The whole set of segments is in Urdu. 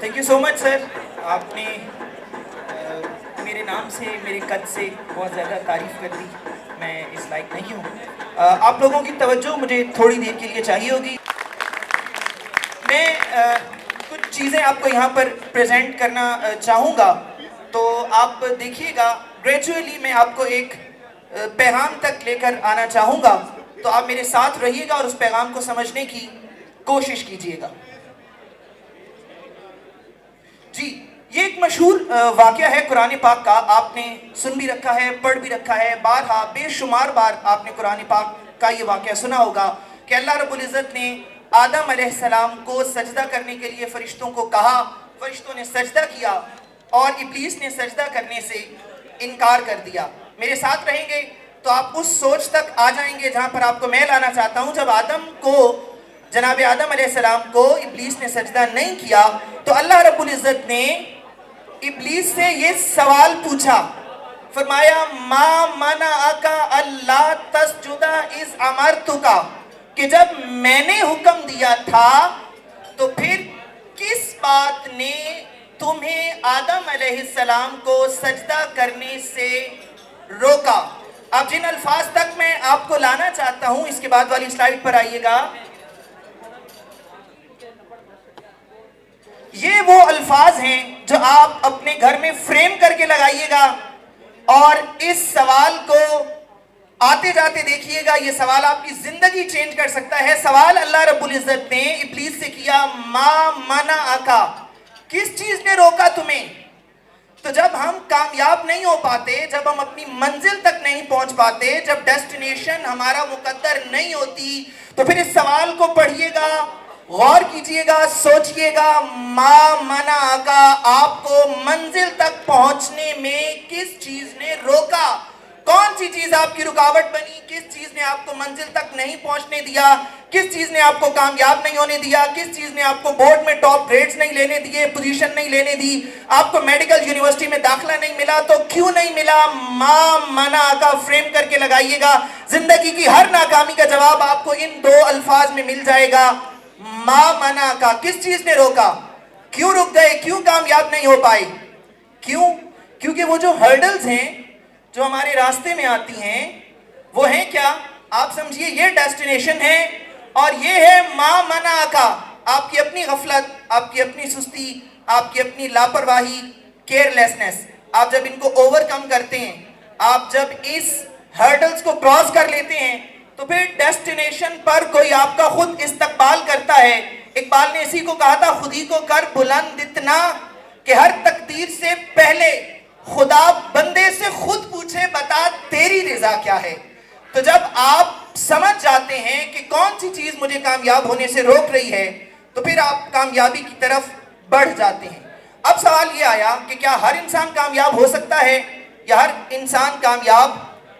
تھینک یو سو مچ سر. آپ نے میرے نام سے میرے قد سے بہت زیادہ تعریف کر دی. میں اس لائق نہیں ہوں. آپ لوگوں کی توجہ مجھے تھوڑی دیر کے لیے چاہیے ہوگی. میں کچھ چیزیں آپ کو یہاں پر پریزنٹ کرنا چاہوں گا. تو آپ دیکھیے گا گریجولی میں آپ کو ایک پیغام تک لے کر آنا چاہوں گا. تو آپ میرے ساتھ رہیے گا اور اس پیغام کو سمجھنے کی کوشش کیجیے گا. جی یہ ایک مشہور واقعہ ہے قرآن پاک کا. آپ نے سن بھی رکھا ہے, پڑھ بھی رکھا ہے, بارہا بے شمار بار آپ نے قرآن پاک کا یہ واقعہ سنا ہوگا کہ اللہ رب العزت نے آدم علیہ السلام کو سجدہ کرنے کے لیے فرشتوں کو کہا. فرشتوں نے سجدہ کیا اور ابلیس نے سجدہ کرنے سے انکار کر دیا. میرے ساتھ رہیں گے تو آپ اس سوچ تک آ جائیں گے جہاں پر آپ کو میں لانا چاہتا ہوں. جب جناب آدم علیہ السلام کو ابلیس نے سجدہ نہیں کیا تو اللہ رب العزت نے ابلیس سے یہ سوال پوچھا. فرمایا ما منعک اللہ تسجد اذ امرتک, کہ جب میں نے حکم دیا تھا تو پھر کس بات نے تمہیں آدم علیہ السلام کو سجدہ کرنے سے روکا. اب جن الفاظ تک میں آپ کو لانا چاہتا ہوں, اس کے بعد والی سلائیڈ پر آئیے گا. یہ وہ الفاظ ہیں جو آپ اپنے گھر میں فریم کر کے لگائیے گا اور اس سوال کو آتے جاتے دیکھیے گا. یہ سوال آپ کی زندگی چینج کر سکتا ہے. سوال اللہ رب العزت نے ابلیس سے کیا, ما منعک, کس چیز نے روکا تمہیں. تو جب ہم کامیاب نہیں ہو پاتے, جب ہم اپنی منزل تک نہیں پہنچ پاتے, جب ڈیسٹینیشن ہمارا مقدر نہیں ہوتی, تو پھر اس سوال کو پڑھیے گا, غور کیجئے گا, سوچئے گا, ما منعک, آپ کو منزل تک پہنچنے میں کس چیز نے روکا. کون سی چیز آپ کی رکاوٹ بنی, کس چیز نے آپ کو منزل تک نہیں پہنچنے دیا, کس چیز نے آپ کو کامیاب نہیں ہونے دیا, کس چیز نے آپ کو بورڈ میں ٹاپ گریڈز نہیں لینے دیے, پوزیشن نہیں لینے دی, آپ کو میڈیکل یونیورسٹی میں داخلہ نہیں ملا, تو کیوں نہیں ملا. ما منعک فریم کر کے لگائیے گا. زندگی کی ہر ناکامی کا جواب آپ کو ان دو الفاظ میں مل جائے گا. ما منعک, کس چیز نے روکا, کیوں رک گئے, کیوں کامیاب نہیں ہو پائے. کیوں؟ کیونکہ وہ جو ہرڈلز ہیں جو ہمارے راستے میں آتی ہیں وہ ہیں کیا, آپ سمجھیے یہ ڈیسٹینیشن ہے اور یہ ہے ما منعک, آپ کی اپنی غفلت, آپ کی اپنی سستی, آپ کی اپنی لاپرواہی, کیئرلیسنس. آپ جب ان کو اوور کم کرتے ہیں, آپ جب اس ہرڈلز کو کراس کر لیتے ہیں, تو پھر ڈیسٹینیشن پر کوئی آپ کا خود استقبال کرتا ہے. اقبال نے اسی کو کہا تھا, خودی کو کر بلند اتنا کہ ہر تقدیر سے پہلے خدا بندے سے خود پوچھے بتا تیری رضا کیا ہے. تو جب آپ سمجھ جاتے ہیں کہ کون سی چیز مجھے کامیاب ہونے سے روک رہی ہے, تو پھر آپ کامیابی کی طرف بڑھ جاتے ہیں. اب سوال یہ آیا کہ کیا ہر انسان کامیاب ہو سکتا ہے یا ہر انسان کامیاب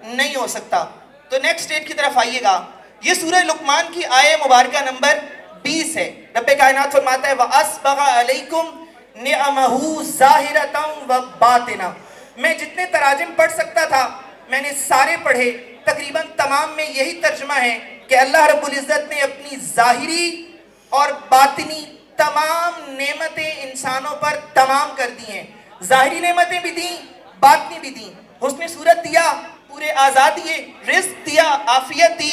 نہیں ہو سکتا. تو نیکسٹ اسٹیج کی طرف آئیے گا. یہ سورہ لقمان کی آیہ مبارکہ نمبر 20 ہے. رب کائنات فرماتا ہے وَأَسْبَغَ عَلَيْكُمْ نِعَمَهُ ظَاهِرَةً وَبَاطِنًا. میں جتنے تراجم پڑھ سکتا تھا میں نے سارے پڑھے. تقریباً تمام میں یہی ترجمہ ہے کہ اللہ رب العزت نے اپنی ظاہری اور باطنی تمام نعمتیں انسانوں پر تمام کر دی ہیں. ظاہری نعمتیں بھی دیں, باطنی بھی دیں. حسن صورت دیا, پورے آزاد دیے, رزق دیا, عافیت دی,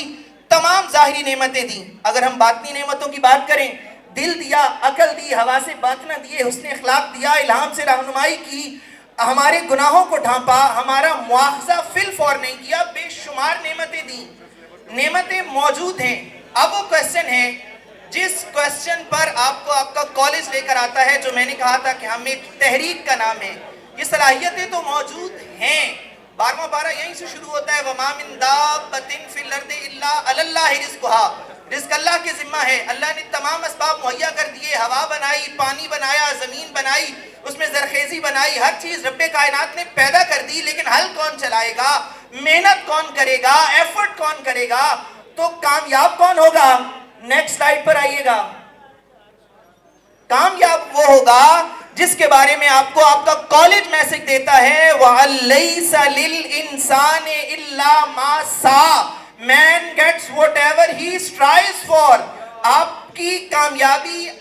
تمام ظاہری نعمتیں دیں. اگر ہم باطنی نعمتوں کی بات کریں, دل دیا, عقل دی, حواس باطنہ دیے, حسن اخلاق دیا, الہام سے رہنمائی کی, ہمارے گناہوں کو ڈھانپا, ہمارا مواخذہ فی الفور نہیں کیا, بے شمار نعمتیں دیں. نعمتیں موجود ہیں. اب وہ کویسچن ہے جس کویسچن پر آپ کو آپ کا کالج لے کر آتا ہے, جو میں نے کہا تھا کہ ہم ایک تحریک کا نام ہے. یہ صلاحیتیں تو موجود ہیں. 12واں پارہ یہیں سے شروع ہوتا ہے وَمَا مِن دَابَّةٍ فِي الْأَرْضِ إِلَّا عَلَى اللَّهِ رِزْقُهَا. رزق اللہ کی ذمہ ہے. اللہ نے تمام اسباب مہیا کر دیے, ہوا بنائی, پانی بنایا, زمین بنائی, اس میں زرخیزی بنائی, ہر چیز رب کائنات نے پیدا کر دی. لیکن حل کون چلائے گا, محنت کون کرے گا, ایفرٹ کون کرے گا, تو کامیاب کون ہوگا. نیکسٹ سلائیڈ پر آئیے گا. کامیاب وہ ہوگا جس کے بارے میں آپ کو آپ کا کالج میسج دیتا ہے وَعَلَّيْسَ لِلْإِنسَانِ إِلَّا مَا سَعَى. Man gets whatever he strives for. آپ کی کامیابی,